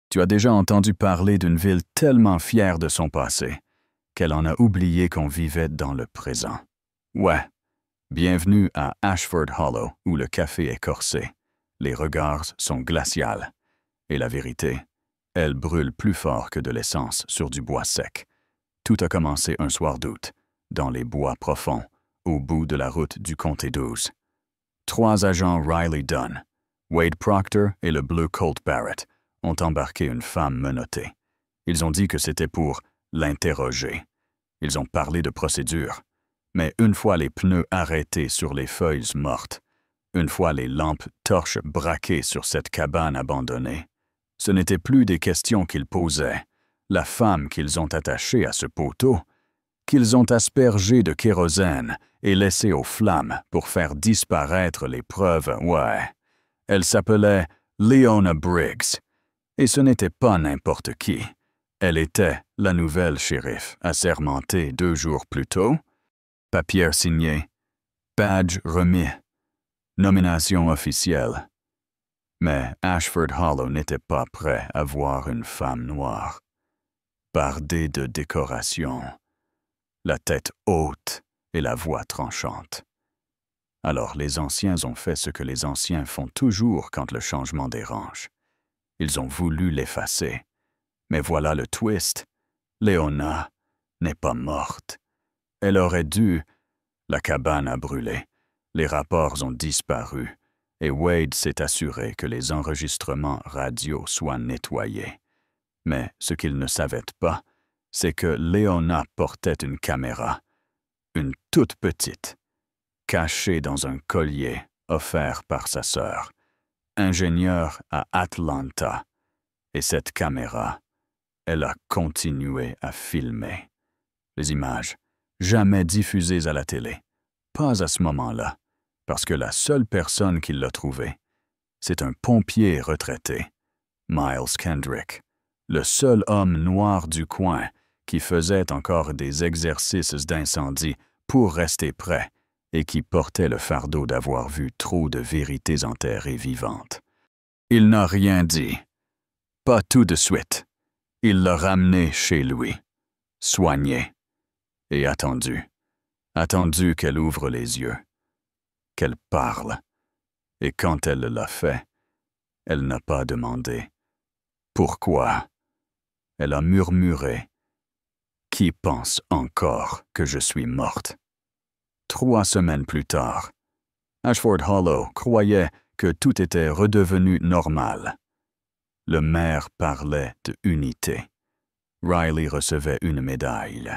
Tu as déjà entendu parler d'une ville tellement fière de son passé qu'elle en a oublié qu'on vivait dans le présent. Ouais, bienvenue à Ashford Hollow, où le café est corsé. Les regards sont glaciaux. Et la vérité, elle brûle plus fort que de l'essence sur du bois sec. Tout a commencé un soir d'août, dans les bois profonds, au bout de la route du Comté 12. 3 agents Riley Dunn, Wade Proctor et le bleu Colt Barrett ont embarqué une femme menottée. Ils ont dit que c'était pour l'interroger. Ils ont parlé de procédure. Mais une fois les pneus arrêtés sur les feuilles mortes, une fois les lampes torches braquées sur cette cabane abandonnée, ce n'était plus des questions qu'ils posaient. La femme qu'ils ont attachée à ce poteau, qu'ils ont aspergée de kérosène et laissée aux flammes pour faire disparaître les preuves, ouais. Elle s'appelait Leona Briggs. Et ce n'était pas n'importe qui. Elle était la nouvelle shérif assermentée 2 jours plus tôt. Papier signé, badge remis, nomination officielle. Mais Ashford Hollow n'était pas prêt à voir une femme noire, bardée de décorations, la tête haute et la voix tranchante. Alors les anciens ont fait ce que les anciens font toujours quand le changement dérange. Ils ont voulu l'effacer. Mais voilà le twist. Leona n'est pas morte. Elle aurait dû. La cabane a brûlé. Les rapports ont disparu. Et Wade s'est assuré que les enregistrements radio soient nettoyés. Mais ce qu'il ne savait pas, c'est que Leona portait une caméra. Une toute petite, cachée dans un collier offert par sa sœur, ingénieure à Atlanta. Et cette caméra, elle a continué à filmer. Les images, jamais diffusées à la télé. Pas à ce moment-là, parce que la seule personne qui l'a trouvée, c'est un pompier retraité, Miles Kendrick, le seul homme noir du coin qui faisait encore des exercices d'incendie pour rester prêt et qui portait le fardeau d'avoir vu trop de vérités enterrées vivantes. Il n'a rien dit. Pas tout de suite. Il l'a ramenée chez lui, soignée, et attendu. Attendu qu'elle ouvre les yeux, qu'elle parle. Et quand elle l'a fait, elle n'a pas demandé « Pourquoi ?» Elle a murmuré « Qui pense encore que je suis morte ?» 3 semaines plus tard, Ashford Hollow croyait que tout était redevenu normal. Le maire parlait de unité. Riley recevait une médaille.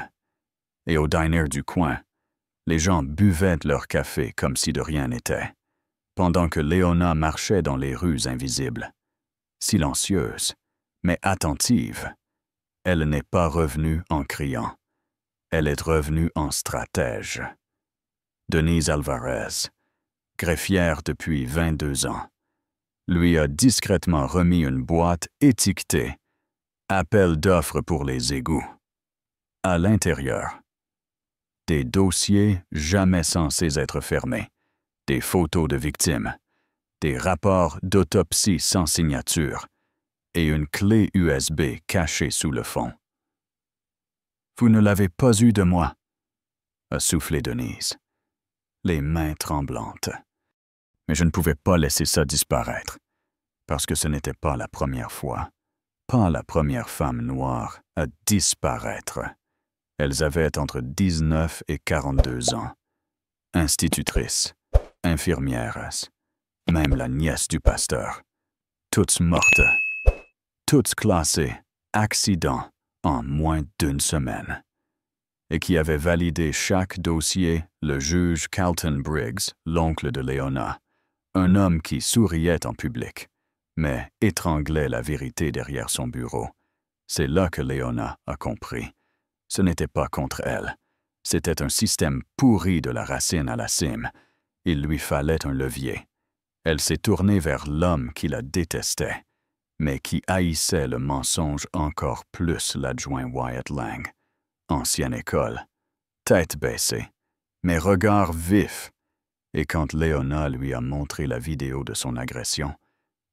Et au diner du coin, les gens buvaient leur café comme si de rien n'était, pendant que Leona marchait dans les rues invisibles. Silencieuse, mais attentive. Elle n'est pas revenue en criant. Elle est revenue en stratège. Denise Alvarez, greffière depuis 22 ans, lui a discrètement remis une boîte étiquetée « Appel d'offres pour les égouts ». À l'intérieur, des dossiers jamais censés être fermés, des photos de victimes, des rapports d'autopsie sans signature et une clé USB cachée sous le fond. « Vous ne l'avez pas eu de moi », a soufflé Denise, les mains tremblantes. Mais je ne pouvais pas laisser ça disparaître, parce que ce n'était pas la première fois, pas la première femme noire à disparaître. Elles avaient entre 19 et 42 ans. Institutrices, infirmières, même la nièce du pasteur. Toutes mortes, toutes classées accident en moins d'1 semaine. Et qui avait validé chaque dossier le juge Carlton Briggs, l'oncle de Leona, un homme qui souriait en public, mais étranglait la vérité derrière son bureau. C'est là que Leona a compris. Ce n'était pas contre elle. C'était un système pourri de la racine à la cime. Il lui fallait un levier. Elle s'est tournée vers l'homme qui la détestait, mais qui haïssait le mensonge encore plus l'adjoint Wyatt Lang. Ancienne école, tête baissée, mais regard vif. Et quand Leona lui a montré la vidéo de son agression,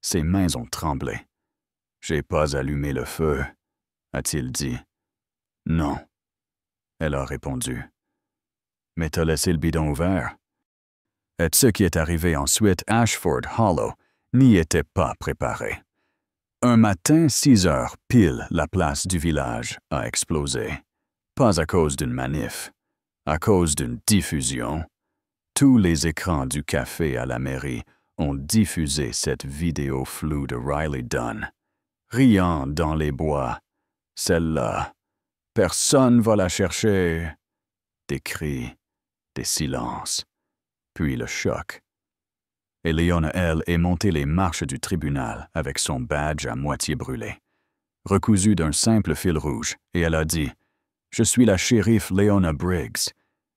ses mains ont tremblé. J'ai pas allumé le feu, a-t-il dit. Non, elle a répondu. Mais t'as laissé le bidon ouvert. Et ce qui est arrivé ensuite, Ashford Hollow n'y était pas préparé. Un matin, 6 heures, pile, la place du village a explosé. Pas à cause d'une manif, à cause d'une diffusion. Tous les écrans du café à la mairie ont diffusé cette vidéo floue de Riley Dunn, riant dans les bois. Celle-là, personne va la chercher. Des cris, des silences, puis le choc. Et Leona, elle, est montée les marches du tribunal avec son badge à moitié brûlé, recousu d'un simple fil rouge, et elle a dit « Je suis la shérif Leona Briggs,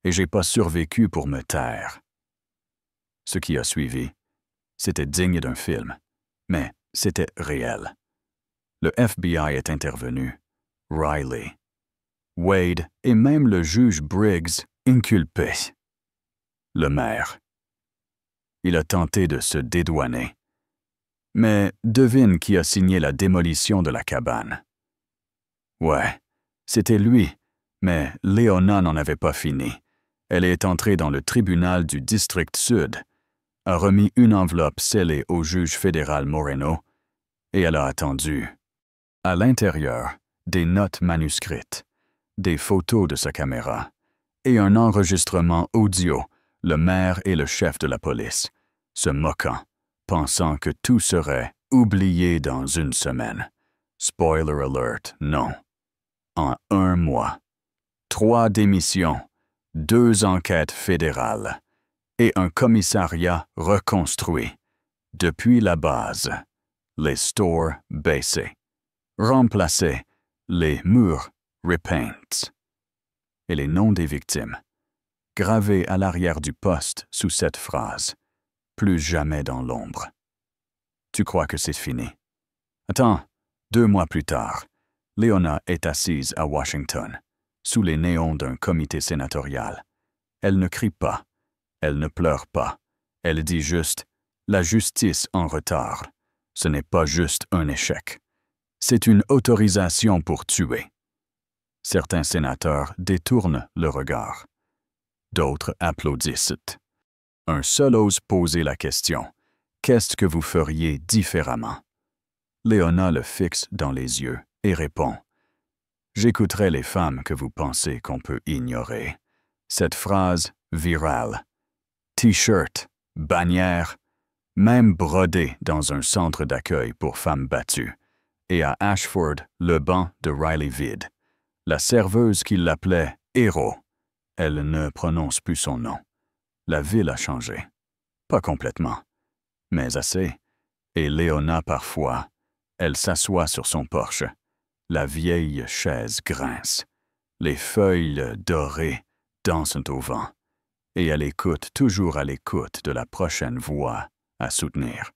et j'ai pas survécu pour me taire. » Ce qui a suivi, c'était digne d'un film, mais c'était réel. Le FBI est intervenu, Riley, Wade et même le juge Briggs inculpés. Le maire. Il a tenté de se dédouaner. Mais devine qui a signé la démolition de la cabane. Ouais, c'était lui, mais Leona n'en avait pas fini. Elle est entrée dans le tribunal du district sud, a remis une enveloppe scellée au juge fédéral Moreno, et elle a attendu. À l'intérieur, des notes manuscrites, des photos de sa caméra, et un enregistrement audio, le maire et le chef de la police, se moquant, pensant que tout serait oublié dans une semaine. Spoiler alert, non. En 1 mois, 3 démissions, 2 enquêtes fédérales et un commissariat reconstruit. Depuis la base, les stores baissés, remplacés, les murs repaints. Et les noms des victimes, gravés à l'arrière du poste sous cette phrase. Plus jamais dans l'ombre. Tu crois que c'est fini? Attends, 2 mois plus tard, Leona est assise à Washington, sous les néons d'un comité sénatorial. Elle ne crie pas, elle ne pleure pas, elle dit juste « La justice en retard, ce n'est pas juste un échec. C'est une autorisation pour tuer. » Certains sénateurs détournent le regard. D'autres applaudissent. Un seul ose poser la question « Qu'est-ce que vous feriez différemment? » Leona le fixe dans les yeux et répond « J'écouterai les femmes que vous pensez qu'on peut ignorer. » Cette phrase virale. T-shirt, bannière, même brodée dans un centre d'accueil pour femmes battues. Et à Ashford, le banc de Riley vide. La serveuse qui l'appelait « héros ». Elle ne prononce plus son nom. La ville a changé. Pas complètement, mais assez. Et Leona, parfois, elle s'assoit sur son porche. La vieille chaise grince. Les feuilles dorées dansent au vent. Et elle écoute, toujours à l'écoute de la prochaine voix à soutenir.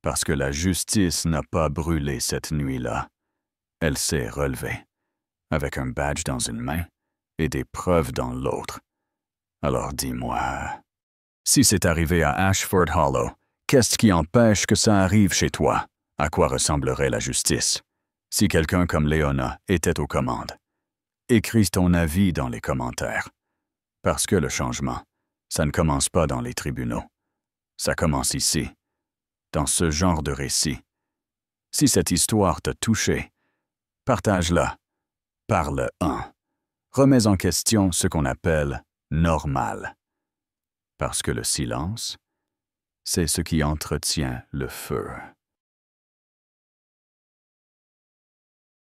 Parce que la justice n'a pas brûlé cette nuit-là. Elle s'est relevée, avec un badge dans une main et des preuves dans l'autre. Alors dis-moi, si c'est arrivé à Ashford Hollow, qu'est-ce qui empêche que ça arrive chez toi? À quoi ressemblerait la justice? Si quelqu'un comme Leona était aux commandes. Écris ton avis dans les commentaires. Parce que le changement, ça ne commence pas dans les tribunaux. Ça commence ici, dans ce genre de récit. Si cette histoire t'a touché, partage-la, parle-en. Remets en question ce qu'on appelle normal. Parce que le silence, c'est ce qui entretient le feu.